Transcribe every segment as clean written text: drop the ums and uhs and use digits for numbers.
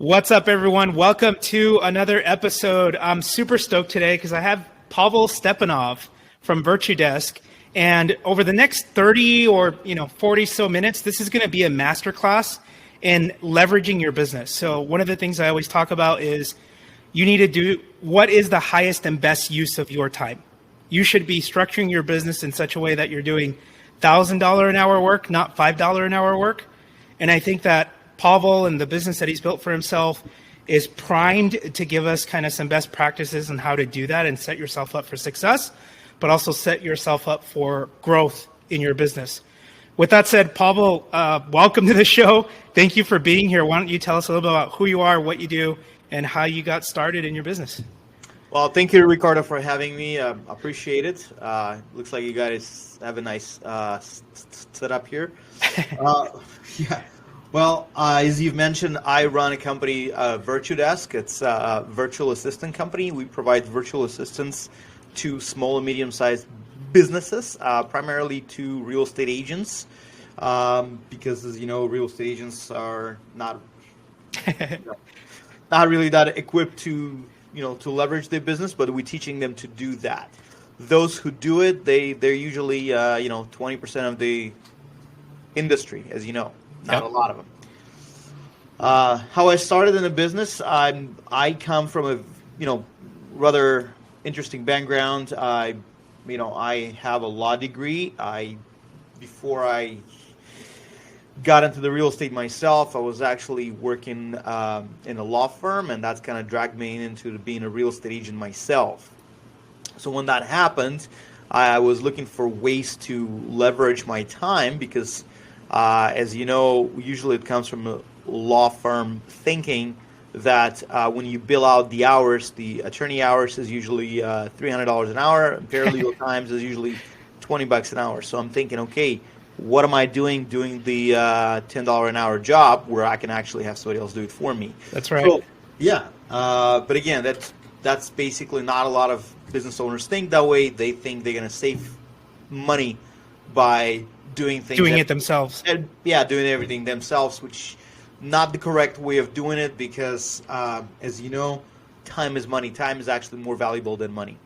What's up, everyone? Welcome to another episode. I'm super stoked today because I have Pavel Stepanov from VirtuDesk. And over the next 30 or 40 so minutes, this is going to be a masterclass in leveraging your business. So one of the things I always talk about is you need to do what is the highest and best use of your time. You should be structuring your business in such a way that you're doing $1,000 an hour work, not $5 an hour work. And I think that Pavel and the business that he's built for himself is primed to give us kind of some best practices on how to do that and set yourself up for success, but also set yourself up for growth in your business. With that said, Pavel, welcome to the show. Thank you for being here. Why don't you tell us a little bit about who you are, what you do, and how you got started in your business? Well, thank you, Ricardo, for having me. Appreciate it. Looks like you guys have a nice setup here. Yeah. Well, as you've mentioned, I run a company, VirtuDesk. It's a virtual assistant company. We provide virtual assistants to small and medium-sized businesses, primarily to real estate agents, because, as you know, real estate agents are not really that equipped to leverage their business, but we're teaching them to do that. Those who do it, they're usually 20% of the industry, as you know. Not a lot of them. How I started in the business, I come from a rather interesting background. I have a law degree. Before I got into the real estate myself, I was actually working in a law firm, and that's kind of dragged me into being a real estate agent myself. So when that happened, I was looking for ways to leverage my time because as you know, usually it comes from a law firm thinking that when you bill out the hours, the attorney hours is usually $300 an hour, and paralegal times is usually $20 an hour. So I'm thinking, okay, what am I doing the $10 an hour job where I can actually have somebody else do it for me? That's right. So, yeah, but again, that's basically not a lot of business owners think that way. They think they're going to save money by doing it themselves. Doing everything themselves, which not the correct way of doing it because, as you know, time is money. Time is actually more valuable than money.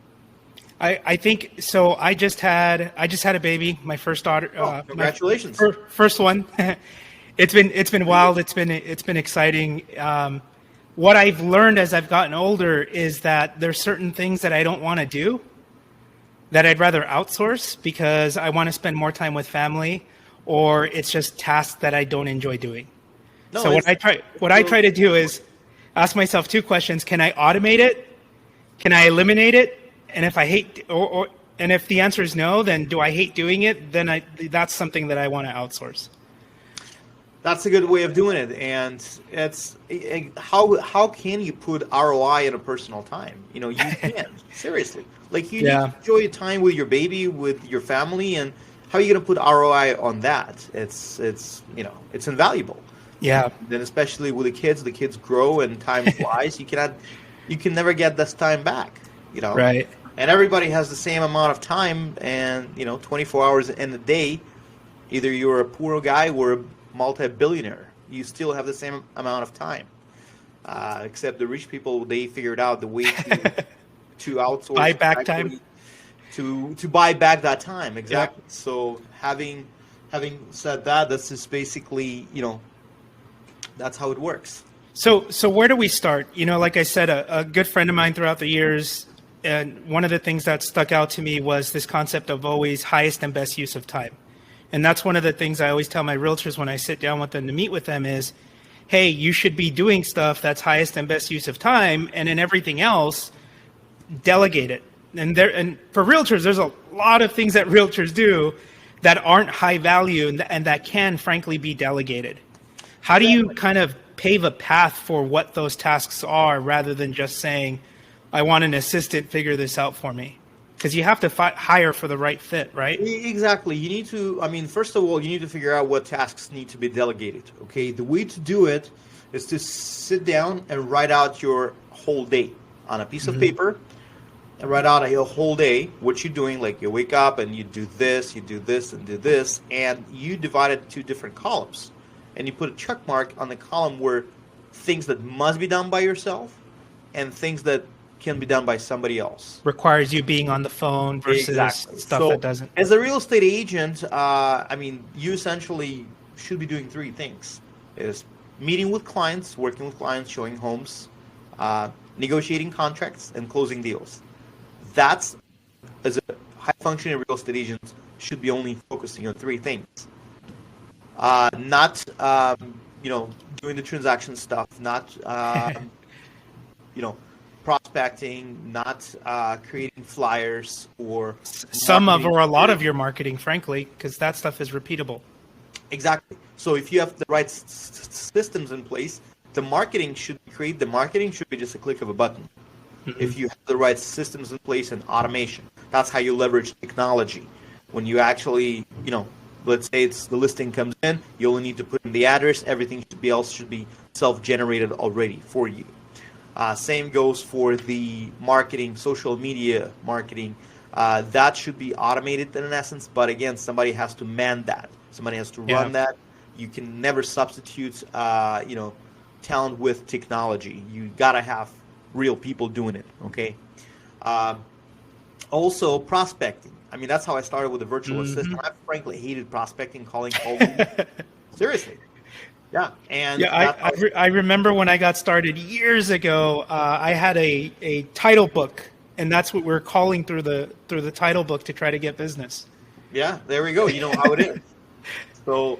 I think so. I just had a baby, my first daughter. Congratulations! First one. It's been wild. It's been exciting. What I've learned as I've gotten older is that there's certain things that I don't want to do, that I'd rather outsource because I want to spend more time with family, or it's just tasks that I don't enjoy doing. So what I try to do is ask myself two questions: can I automate it? Can I eliminate it? And if I hate, and if the answer is no, then do I hate doing it? Then that's something that I want to outsource. That's a good way of doing it, and it's how can you put ROI in a personal time? You can't seriously. Like you need to enjoy your time with your baby, with your family, and how are you going to put ROI on that? It's invaluable. Yeah. Then especially with the kids grow and time flies. You can never get this time back. Right. And everybody has the same amount of time, and 24 hours in a day. Either you're a poor guy or a multi-billionaire, you still have the same amount of time. Except the rich people, they figured out the way to outsource, buy back time, to buy back that time. Exactly. Yep. So having said that, this is basically that's how it works. So where do we start? Like I said, a good friend of mine throughout the years, and one of the things that stuck out to me was this concept of always highest and best use of time. And that's one of the things I always tell my realtors when I sit down with them to meet with them is, hey, you should be doing stuff that's highest and best use of time, and in everything else, delegate it. And for realtors, there's a lot of things that realtors do that aren't high value and that can, frankly, be delegated. How do you kind of pave a path for what those tasks are rather than just saying, I want an assistant, figure this out for me? Because you have to hire for the right fit, right? Exactly. You need to, first of all, you need to figure out what tasks need to be delegated, okay? The way to do it is to sit down and write out your whole day on a piece of paper and write out a whole day, what you're doing. Like you wake up and you do this, and do this, and you divide it into different columns. And you put a check mark on the column where things that must be done by yourself and things that can be done by somebody else. Requires you being on the phone versus Exactly. stuff that doesn't. As a real estate agent, you essentially should be doing three things: is meeting with clients, working with clients, showing homes, negotiating contracts, and closing deals. That's, as a high-functioning real estate agent, should be only focusing on three things. Not doing the transaction stuff, not prospecting, not creating flyers or some of marketing. or a lot of your marketing, frankly, because that stuff is repeatable. Exactly. So if you have the right systems in place, the marketing should be just a click of a button. Mm-hmm. If you have the right systems in place and automation, that's how you leverage technology. When you actually, let's say the listing comes in, you only need to put in the address. Everything should be self-generated already for you. Same goes for the marketing, social media marketing. That should be automated in essence, but again, somebody has to man that. Somebody has to run that. You can never substitute, talent with technology. You gotta have real people doing it. Okay. Also, prospecting. That's how I started with the virtual assistant. I frankly hated prospecting, calling cold. Seriously. Yeah, and I remember when I got started years ago. I had a title book, and that's what we're calling through the title book to try to get business. Yeah, there we go. You know how it is. So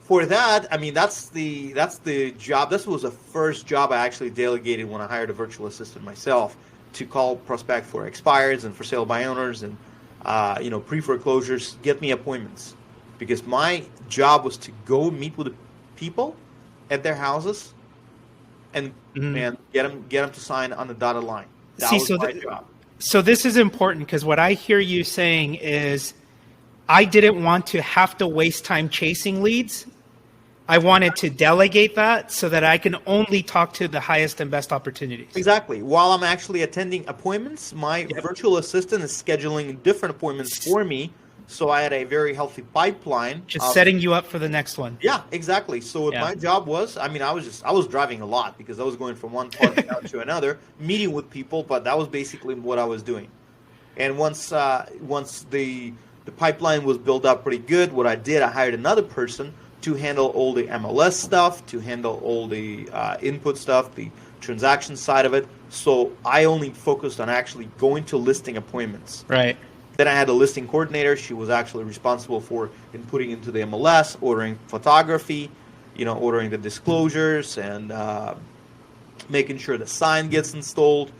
for that, that's the job. This was the first job I actually delegated when I hired a virtual assistant myself to call prospect for expireds and for sale by owners and pre-foreclosures, get me appointments, because my job was to go meet with the people at their houses and get them to sign on the dotted line. That was my job. So this is important, because what I hear you saying is, I didn't want to have to waste time chasing leads. I wanted to delegate that so that I can only talk to the highest and best opportunities. Exactly. While I'm actually attending appointments, my virtual assistant is scheduling different appointments for me. So I had a very healthy pipeline. Just setting you up for the next one. Yeah, exactly. So what my job was, I was driving a lot because I was going from one part of town to another, meeting with people, but that was basically what I was doing. And once the pipeline was built up pretty good, what I did, I hired another person to handle all the MLS stuff, to handle all the input stuff, the transaction side of it. So I only focused on actually going to listing appointments. Right. Then I had a listing coordinator. She was actually responsible for inputting into the MLS, ordering photography, ordering the disclosures, and making sure the sign gets installed,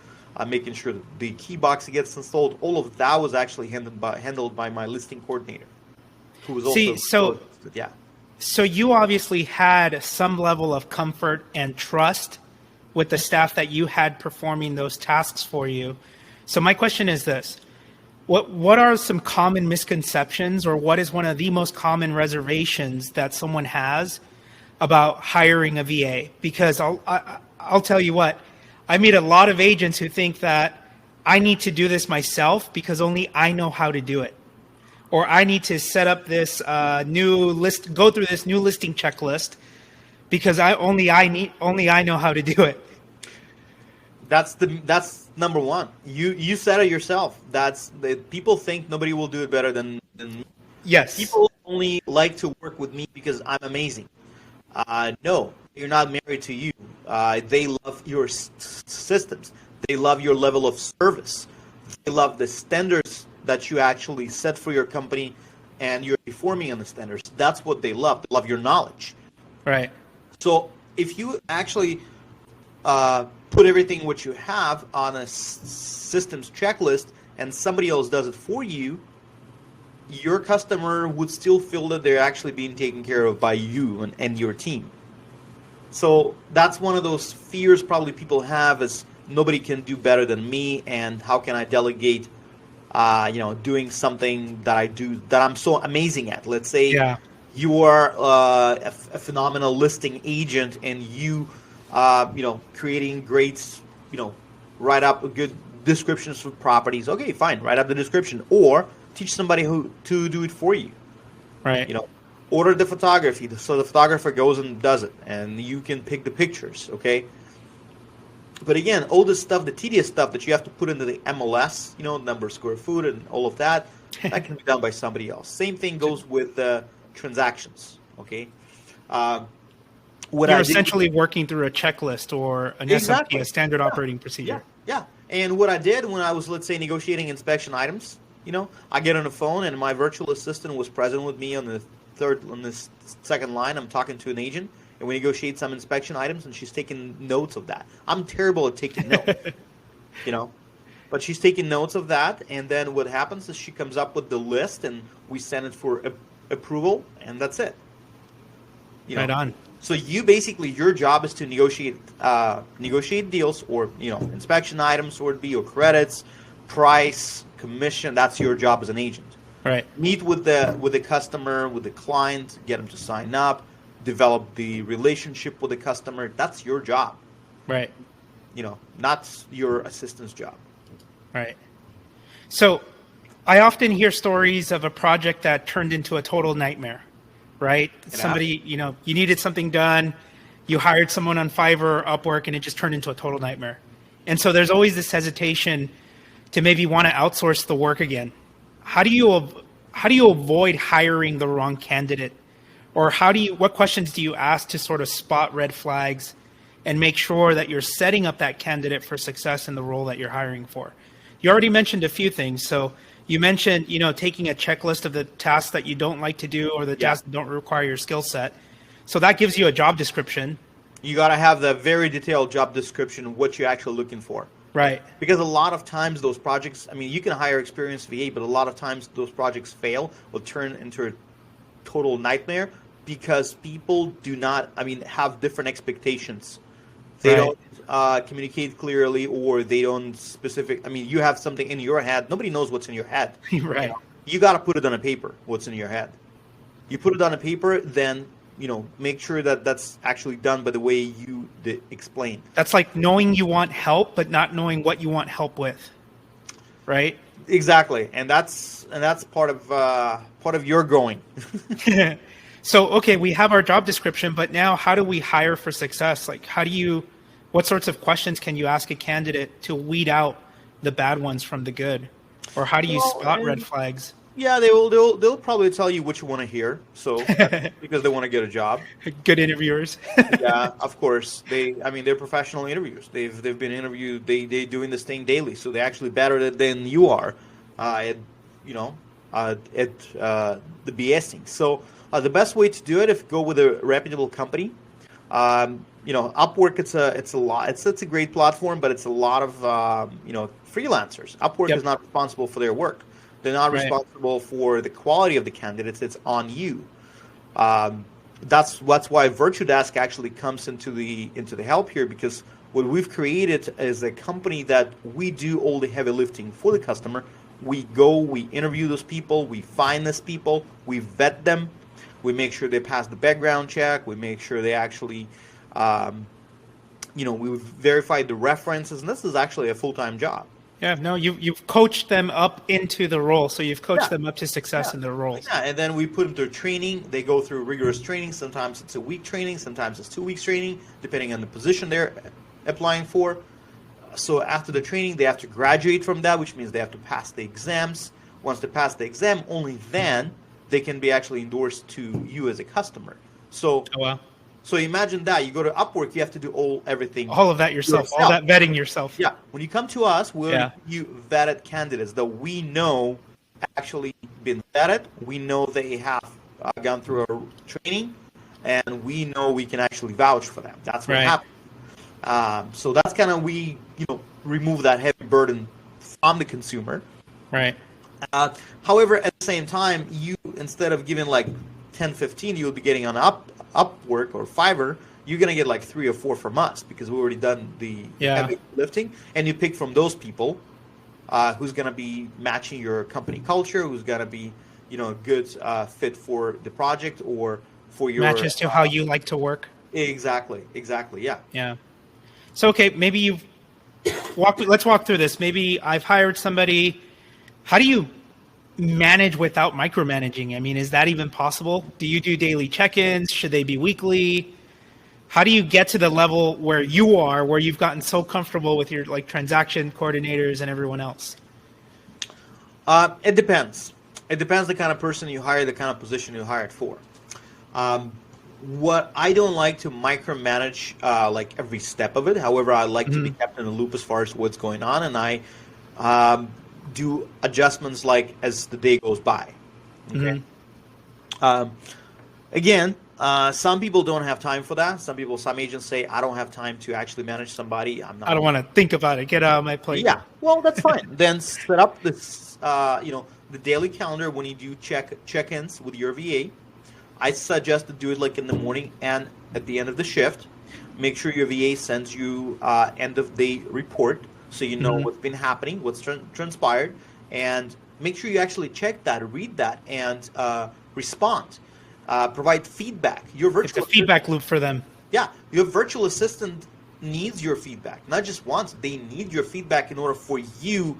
making sure that the key box gets installed. All of that was actually handled by my listing coordinator, who was also So you obviously had some level of comfort and trust with the staff that you had performing those tasks for you. So my question is this: What are some common misconceptions, or what is one of the most common reservations that someone has about hiring a VA? Because I'll tell you what, I meet a lot of agents who think that I need to do this myself because only I know how to do it, or I need to set up this go through this new listing checklist because I know how to do it. That's number one. You said it yourself. People think nobody will do it better than me. Yes. People only like to work with me because I'm amazing. No, you're not married to you. They love your systems. They love your level of service. They love the standards that you actually set for your company, and you're performing on the standards. That's what they love. They love your knowledge. Right. So if you actually put everything what you have on a systems checklist and somebody else does it for you, your customer would still feel that they're actually being taken care of by you and your team. So that's one of those fears probably people have, is nobody can do better than me, and how can I delegate doing something that I'm so amazing at. Let's say you are a phenomenal listing agent, and you creating great, write up good descriptions for properties. Okay, fine, write up the description, or teach somebody who to do it for you. Right. order the photography. So the photographer goes and does it, and you can pick the pictures, okay? But again, all this stuff, the tedious stuff that you have to put into the MLS, number of square foot and all of that, that can be done by somebody else. Same thing goes with transactions, okay? You're essentially working through a checklist or an SOP, a standard operating procedure. Yeah. And what I did when I was, let's say, negotiating inspection items, I get on the phone and my virtual assistant was present with me on the second line. I'm talking to an agent and we negotiate some inspection items and she's taking notes of that. I'm terrible at taking notes, but she's taking notes of that. And then what happens is she comes up with the list and we send it for approval, and that's it. Right on. So your job is to negotiate deals or, inspection items, or it be your credits, price, commission. That's your job as an agent. Right. Meet with the customer, with the client, get them to sign up, develop the relationship with the customer. That's your job. Right. Not your assistant's job. Right. So I often hear stories of a project that turned into a total nightmare. Right? Somebody, you needed something done, you hired someone on Fiverr or Upwork, and it just turned into a total nightmare. And so there's always this hesitation to maybe want to outsource the work again. How do you avoid hiring the wrong candidate? Or what questions do you ask to sort of spot red flags and make sure that you're setting up that candidate for success in the role that you're hiring for? You already mentioned a few things. So you mentioned, taking a checklist of the tasks that you don't like to do or the tasks that don't require your skill set. So that gives you a job description. You got to have the very detailed job description of what you're actually looking for. Right. Because a lot of times those projects, you can hire experienced VA, but a lot of times those projects fail or turn into a total nightmare because people do not, have different expectations. They don't communicate clearly, or they don't you have something in your head. Nobody knows what's in your head. Right. You got to put it on a paper, what's in your head. You put it on a paper, then, make sure that that's actually done by the way you explained. That's like knowing you want help, but not knowing what you want help with. Right? Exactly. And that's part of your growing. So, okay, we have our job description, but now how do we hire for success? Like, what sorts of questions can you ask a candidate to weed out the bad ones from the good? Or how do you spot red flags? Yeah, they'll probably tell you what you want to hear. So, because they want to get a job. Good interviewers. Yeah, of course. They're professional interviewers. They've been interviewed. They're doing this thing daily. So they're actually better than you are at the BSing. So, the best way to do it is go with a reputable company. Upwork, it's a great platform, but it's a lot of freelancers. Upwork is not responsible for their work. They're not responsible for the quality of the candidates. It's on you. That's why VirtuDesk actually comes into the help here, because what we've created is a company that we do all the heavy lifting for the customer. We go, we interview those people, we find those people, we vet them. We make sure they pass the background check. We make sure they actually, we've verified the references. And this is actually a full-time job. Yeah, no, you've coached them up into the role. So you've coached them up to success in their roles. Yeah, and then we put them through training. They go through rigorous training. Sometimes it's a week training. Sometimes it's 2 weeks training, depending on the position they're applying for. So after the training, they have to graduate from that, which means they have to pass the exams. Once they pass the exam, only then they can be actually endorsed to you as a customer. So, So imagine that you go to Upwork, you have to do everything. All of that yourself. All that vetting yourself. Yeah. When you come to us, we'll give you vetted candidates that we know actually been vetted. We know they have gone through our training, and we know we can actually vouch for them. That's what happened. So that's kind of we remove that heavy burden from the consumer. Right. However, at the same time, you, instead of giving like 10, 15, you'll be getting on Upwork or Fiverr, you're going to get like 3 or 4 from us, because we've already done the heavy lifting. And you pick from those people who's going to be matching your company culture, who's going to be, a good fit for the project or for your... Matches to how you like to work. Exactly. Yeah. Yeah. So, okay, maybe let's walk through this. Maybe I've hired somebody. How do you manage without micromanaging? I mean, is that even possible? Do you do daily check-ins? Should they be weekly? How do you get to the level where you are, where you've gotten so comfortable with your like transaction coordinators and everyone else? It depends. It depends the kind of person you hire, the kind of position you hired for. What I don't like to micromanage like every step of it. However, I like to be kept in the loop as far as what's going on, and I do adjustments like as the day goes by. Okay. Again, some people don't have time for that. Some agents say, I don't have time to actually manage somebody. I don't want to think about it. Get out of my plate. Yeah, well, that's fine. Then set up this, the daily calendar when you do check-ins with your VA. I suggest to do it like in the morning and at the end of the shift. Make sure your VA sends you end of day report so you know what's been happening, what's transpired, and make sure you actually check that, read that, and respond. Provide feedback. It's a feedback loop for them. Yeah, your virtual assistant needs your feedback, not just once. They need your feedback in order for you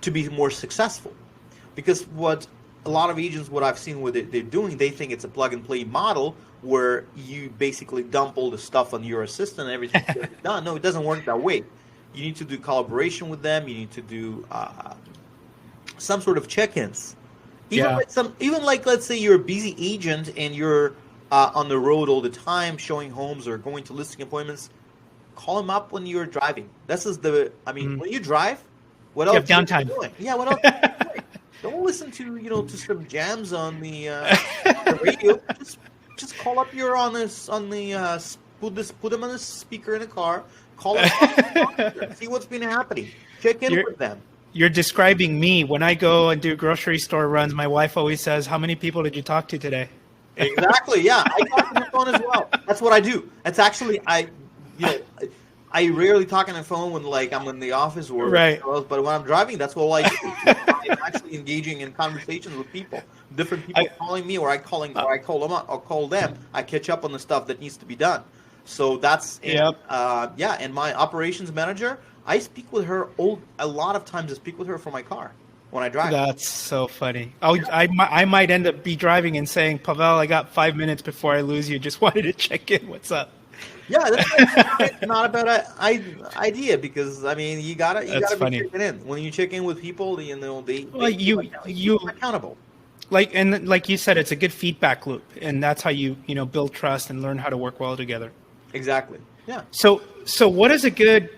to be more successful. Because what a lot of agents, what I've seen what they're doing, they think it's a plug and play model where you basically dump all the stuff on your assistant and everything's done. No, it doesn't work that way. You need to do collaboration with them. You need to do some sort of check-ins. Even like let's say you're a busy agent and you're on the road all the time, showing homes or going to listing appointments. Call them up when you're driving. When you drive, what else? You have downtime. Doing? Yeah, what else? Are you doing? Don't listen to some jams on the radio. Just call up your put them on the speaker in the car. Call them up, see what's been happening. Check in with them. You're describing me. When I go and do grocery store runs, my wife always says, how many people did you talk to today? Exactly, yeah. I talk on the phone as well. That's what I do. That's actually, I rarely talk on the phone when I'm in the office or right. But when I'm driving, that's what I do. I'm actually engaging in conversations with people. Different people calling me or I call them up or call them. I catch up on the stuff that needs to be done. So that's and my operations manager, I speak with her a lot of times. I speak with her from my car when I drive. That's so funny. I might end up be driving and saying, Pavel, I got 5 minutes before I lose you. Just wanted to check in. What's up? Yeah, that's not a bad idea because you gotta be checking in. When you check in with people, you're accountable. Like you said, it's a good feedback loop, and that's how you build trust and learn how to work well together. Exactly. Yeah. So what is a good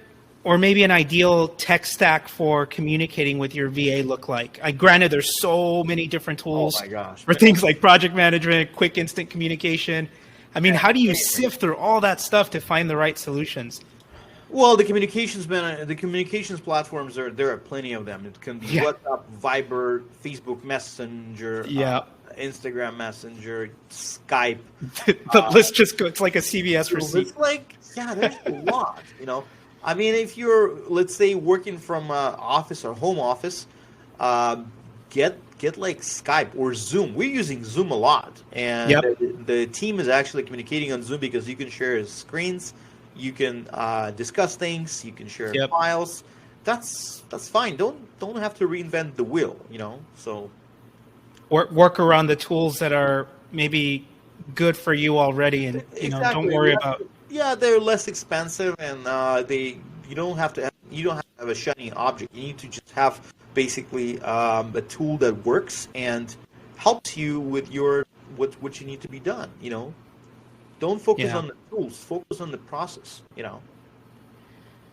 or maybe an ideal tech stack for communicating with your VA look like? Granted, there's so many different tools for things like project management, quick instant communication. How do you sift through all that stuff to find the right solutions? Well, the communications platforms there are plenty of them. It can be WhatsApp, Viber, Facebook Messenger, Instagram Messenger, Skype. The list just goes. It's like a CVS receipt. It's there's a lot. If you're, let's say, working from office or home office, get like Skype or Zoom. We're using Zoom a lot, and the team is actually communicating on Zoom because you can share screens, you can discuss things, you can share files. That's fine. Don't have to reinvent the wheel. So work around the tools that are maybe good for you already, and don't worry about. Yeah, they're less expensive, and you don't have to have a shiny object. You need to just have basically a tool that works and helps you with what you need to be done. Don't focus on the tools. Focus on the process.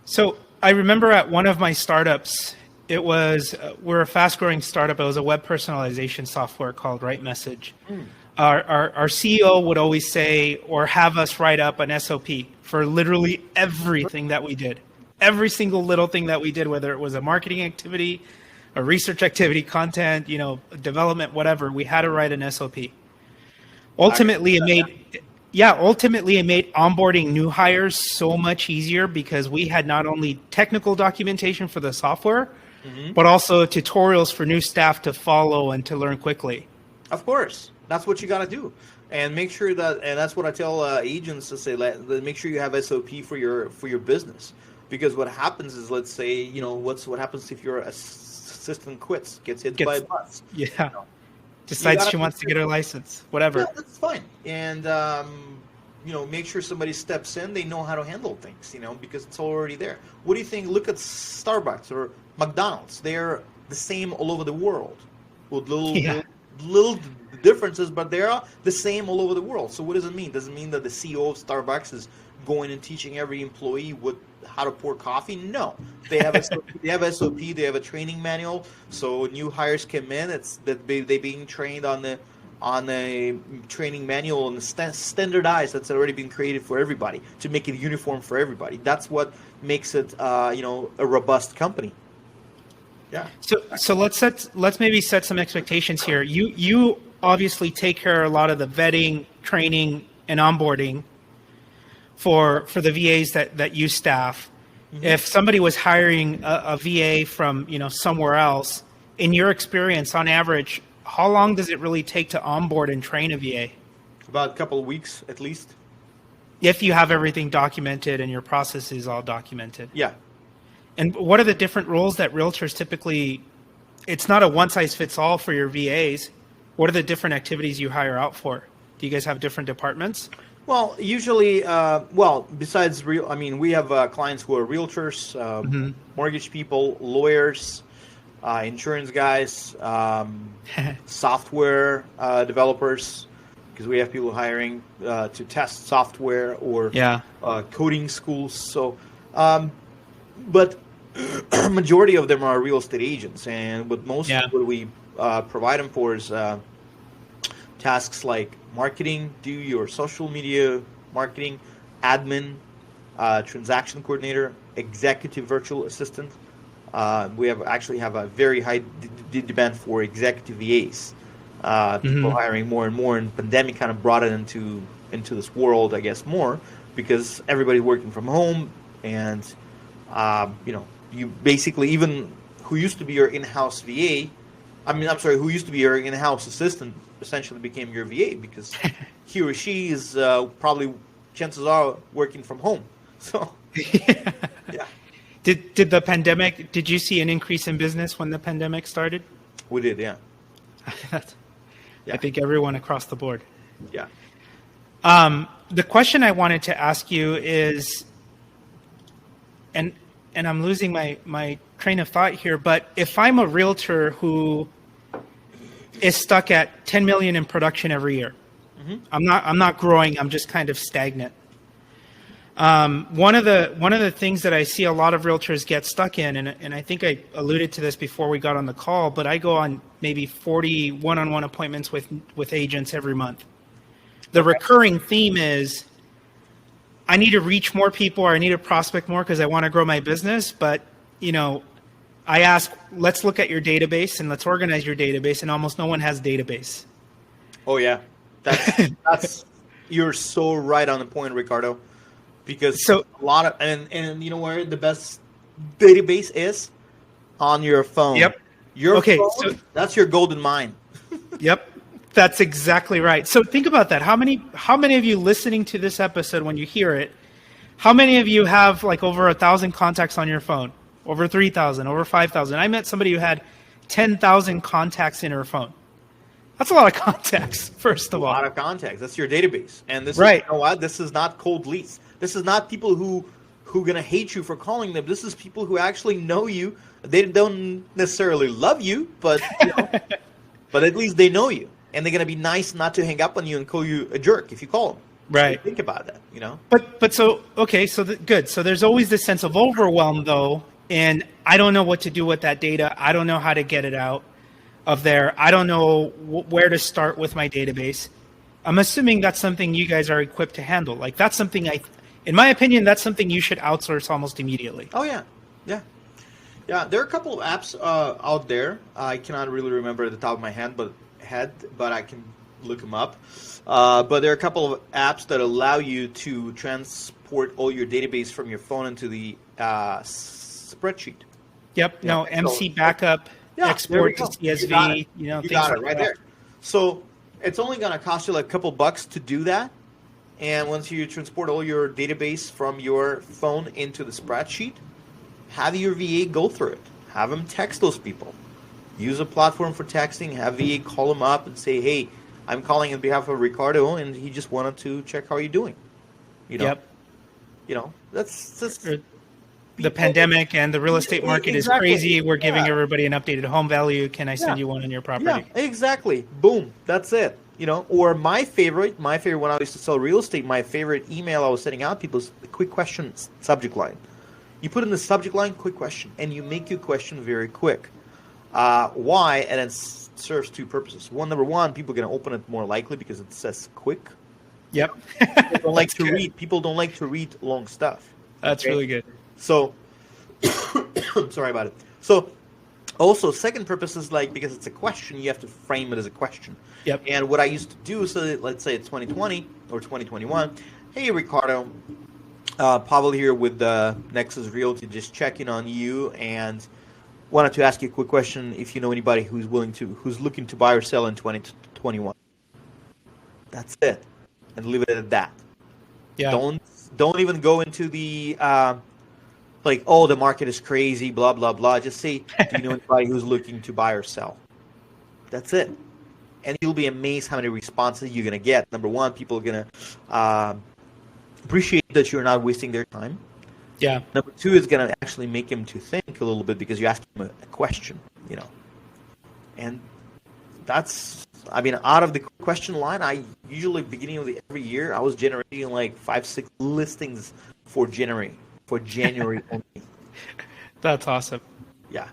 So I remember at one of my startups, we're a fast-growing startup. It was a web personalization software called RightMessage. Our CEO would always say or have us write up an SOP for literally everything that we did. Every single little thing that we did, whether it was a marketing activity, a research activity, content, development, whatever, we had to write an SOP. Ultimately, it made onboarding new hires so much easier because we had not only technical documentation for the software, but also tutorials for new staff to follow and to learn quickly. Of course. That's what you got to do. And make sure and that's what I tell agents to say, make sure you have SOP for your business. Because what happens is, let's say, what happens if you're a assistant quits, gets hit Gets- by a bus. Yeah. You know, Decides gotta she wants to get her license. Whatever. yeah, that's fine. And make sure somebody steps in. They know how to handle things, because it's already there. What do you think? Look at Starbucks or McDonald's. They're the same all over the world, with little differences, but they're the same all over the world. So what does it mean? Does it mean that the CEO of Starbucks is going and teaching every employee how to pour coffee? No, they have SOP, they have a training manual. So when new hires come in, it's that they being trained on a training manual and standardized that's already been created for everybody to make it uniform for everybody. That's what makes it a robust company. Yeah. So let's maybe set some expectations here. You obviously take care of a lot of the vetting, training, and onboarding for the VAs that you staff. Mm-hmm. If somebody was hiring a VA from somewhere else, in your experience, on average, how long does it really take to onboard and train a VA? About a couple of weeks at least. If you have everything documented and your process is all documented. Yeah. And what are the different roles that realtors typically, it's not a one size fits all for your VAs. What are the different activities you hire out for? Do you guys have different departments? Well, usually, besides we have clients who are realtors, mortgage people, lawyers, insurance guys, software developers, because we have people hiring to test software or coding schools. So, but majority of them are real estate agents, and what what we provide them for is tasks like marketing, do your social media marketing, admin, transaction coordinator, executive virtual assistant. We have a very high demand for executive VAs. People hiring more and more, and pandemic kind of brought it into this world, I guess, more because everybody's working from home, and you basically, even who used to be your in-house VA, who used to be your in-house assistant, essentially became your VA because he or she is probably, chances are, working from home. So, yeah. Did the pandemic, did you see an increase in business when the pandemic started? We did, yeah. I think everyone across the board. Yeah. The question I wanted to ask you is, and I'm losing my train of thought here, but if I'm a realtor who is stuck at 10 million in production every year, I'm not growing, I'm just kind of stagnant. One of the things that I see a lot of realtors get stuck in, and I think I alluded to this before we got on the call, but I go on maybe 40 one-on-one appointments with agents every month. The recurring theme is, I need to reach more people, or I need to prospect more because I want to grow my business. But, I ask, let's look at your database and let's organize your database, and almost no one has database. Oh yeah, that's you're so right on the point, Ricardo. Because a lot of and you know where the best database is? On your phone. Yep. Your phone, that's your golden mine. Yep. That's exactly right. So think about that. How many of you listening to this episode, when you hear it, how many of you have like over 1,000 contacts on your phone? Over 3,000, over 5,000. I met somebody who had 10,000 contacts in her phone. That's a lot of contacts, first of all. A lot of contacts. That's your database. And this right. is, you know what? This is not cold leads. This is not people who gonna hate you for calling them. This is people who actually know you. They don't necessarily love you, but but at least they know you, and they're gonna be nice not to hang up on you and call you a jerk if you call them. Right. So think about that. But so okay, so good. So there's always this sense of overwhelm, though, and I don't know what to do with that data. I don't know how to get it out of there. I don't know where to start with my database. I'm assuming that's something you guys are equipped to handle. Like that's something in my opinion, that's something you should outsource almost immediately. Oh yeah. There are a couple of apps out there. I cannot really remember at the top of my head, but I can look them up. But there are a couple of apps that allow you to transport all your database from your phone into the spreadsheet. Yep. Yeah. No, MC backup, export to CSV. You got it right there. So it's only going to cost you like a couple bucks to do that. And once you transport all your database from your phone into the spreadsheet, have your VA go through it. Have them text those people. Use a platform for texting. Have VA call him up and say, "Hey, I'm calling on behalf of Ricardo, and he just wanted to check how you're doing." You know, Yep. That's just Or the pandemic and the real estate market is exactly. crazy. We're giving Yeah. everybody an updated home value. Can I send Yeah. you one on your Yeah, property? exactly. Boom. That's it. Or my favorite when I used to sell real estate, my favorite email I was sending out people is the quick question subject line. You put in the subject line, quick question, and you make your question very quick. Why? And it serves two purposes. Number one, people are going to open it more likely because it says quick. Yep. People don't like That's to good. read. People don't like to read long stuff. That's really good. So, sorry about it. So, also, second purpose is because it's a question, you have to frame it as a question. Yep. And what I used to do, so let's say it's 2020 or 2021. Hey, Ricardo, Pavel here with Nexus Realty, just checking on you and wanted to ask you a quick question. If you know anybody who's looking to buy or sell in 2021, that's it, and leave it at that. Yeah. Don't even go into the oh, the market is crazy, blah blah blah. Just say, do you know anybody who's looking to buy or sell? That's it, and you'll be amazed how many responses you're gonna get. Number one, people are gonna appreciate that you're not wasting their time. Yeah. Number two is gonna actually make him to think a little bit because you ask him a question, and that's. Out of the question line, I usually beginning of every year I was generating 5-6 listings for January only. That's awesome. Yeah,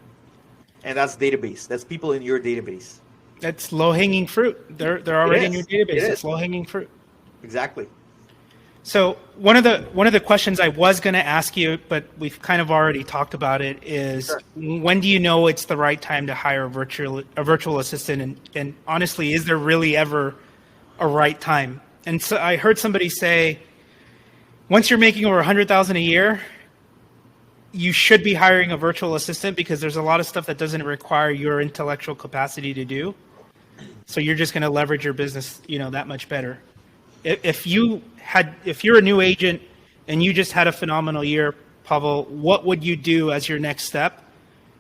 and that's database. That's people in your database. That's low hanging fruit. They're already in your database. It's low hanging fruit. Exactly. So one of the questions I was going to ask you, but we've kind of already talked about it, is Sure. When do you know it's the right time to hire a virtual assistant? And honestly, is there really ever a right time? And so I heard somebody say, once you're making over $100,000 a year, you should be hiring a virtual assistant because there's a lot of stuff that doesn't require your intellectual capacity to do. So you're just going to leverage your business, that much better. If you're a new agent and you just had a phenomenal year, Pavel, what would you do as your next step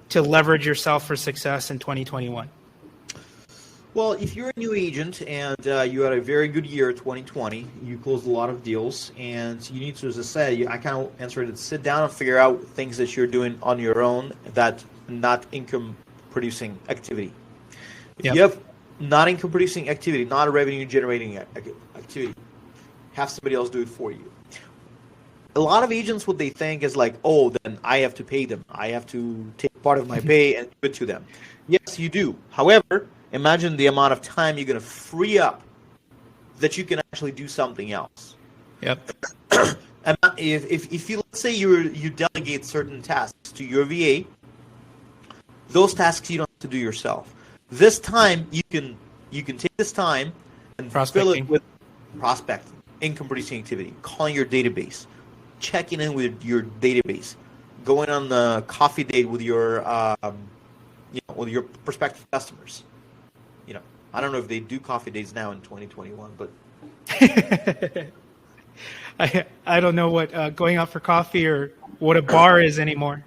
to leverage yourself for success in 2021? Well, if you're a new agent and you had a very good year, 2020, you closed a lot of deals, and you need to, as I said, I kind of answered it, sit down and figure out things that you're doing on your own that not income-producing activity. If you have not income-producing activity, not a revenue-generating activity, have somebody else do it for you. A lot of agents, what they think is then I have to pay them. I have to take part of my pay and give it to them. Yes, you do. However, imagine the amount of time you're going to free up that you can actually do something else. Yep. And if you, let's say you delegate certain tasks to your VA, those tasks you don't have to do yourself. This time you can take this time and fill it with prospecting, income producing activity, calling your database, checking in with your database, going on the coffee date with your prospective customers. I don't know if they do coffee dates now in 2021, but I don't know what going out for coffee or what a bar is anymore.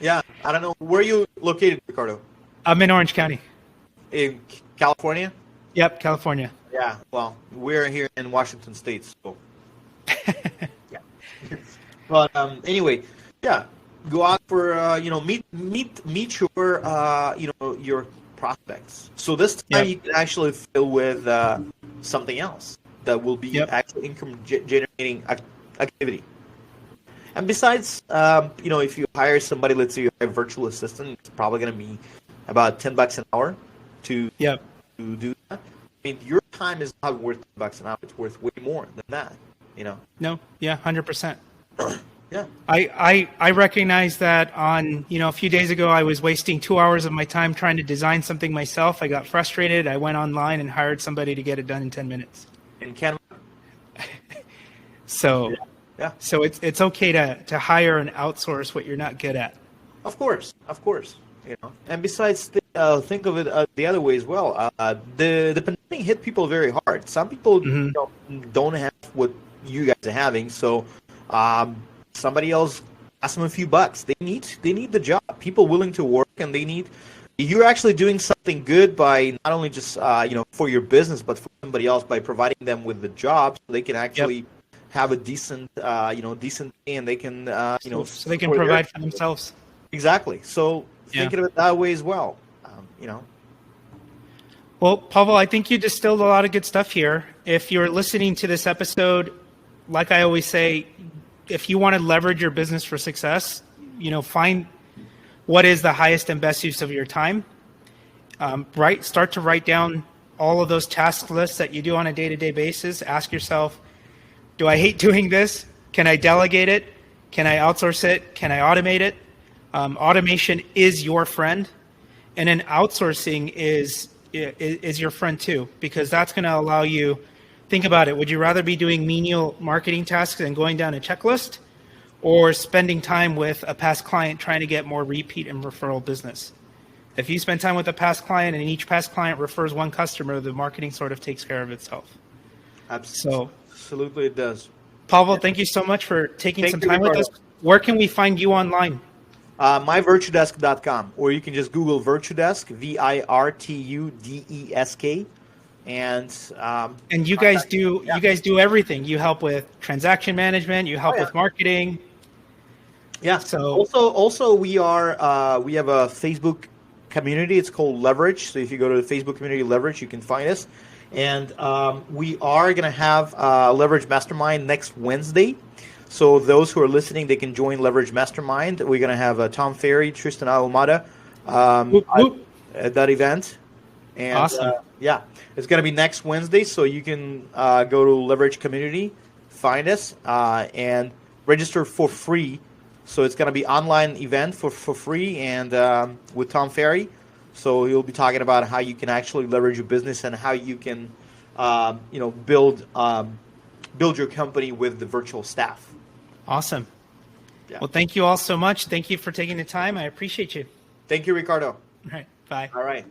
Yeah, I don't know. Where are you located, Ricardo? I'm in Orange County. In California? Yep, California. Yeah, well, we're here in Washington State, so yeah. But anyway, yeah, go out for meet your prospects. So this time you can actually fill with something else that will be actually income generating activity. And besides, if you hire somebody, let's say you hire a virtual assistant, it's probably going to be about $10 an hour to do that. Your time is not worth $10 an hour. It's worth way more than that. No, 100%. Yeah. I recognize that on, a few days ago, I was wasting 2 hours of my time trying to design something myself. I got frustrated. I went online and hired somebody to get it done in 10 minutes. In Canada. So, yeah. So it's okay to hire and outsource what you're not good at. Of course. And besides, think of it the other way as well. The pandemic hit people very hard. Some people don't have what you guys are having, so somebody else ask them a few bucks. They need the job. People willing to work, and they need you're actually doing something good by not only just for your business, but for somebody else by providing them with the job, so they can actually have a decent decent pay, and they can so they can support their provide for family. themselves. Exactly. So think of it that way as well. Well, Pavel, I think you distilled a lot of good stuff here. If you're listening to this episode, like I always say, if you want to leverage your business for success, find what is the highest and best use of your time. Start to write down all of those task lists that you do on a day-to-day basis. Ask yourself, do I hate doing this? Can I delegate it? Can I outsource it? Can I automate it? Automation is your friend, and then outsourcing is your friend too, because that's going to allow you, think about it, would you rather be doing menial marketing tasks and going down a checklist, or spending time with a past client trying to get more repeat and referral business? If you spend time with a past client and each past client refers one customer, the marketing sort of takes care of itself. Absolutely it does. Pavel, thank you so much for taking some time with us. Where can we find you online? MyVirtuDesk.com, or you can just Google VirtuDesk, VirtuDesk, and you guys do everything. You help with transaction management. You help with marketing. Yeah. So also we have a Facebook community. It's called Leverage. So if you go to the Facebook community Leverage, you can find us. And we are going to have Leverage Mastermind next Wednesday. So those who are listening, they can join Leverage Mastermind. We're going to have Tom Ferry, Tristan Almada at that event. And, awesome. It's going to be next Wednesday. So you can go to Leverage Community, find us, and register for free. So it's going to be online event for free, and with Tom Ferry. So he'll be talking about how you can actually leverage your business and how you can, build your company with the virtual staff. Awesome. Yeah. Well, thank you all so much. Thank you for taking the time. I appreciate you. Thank you, Ricardo. All right. Bye. All right.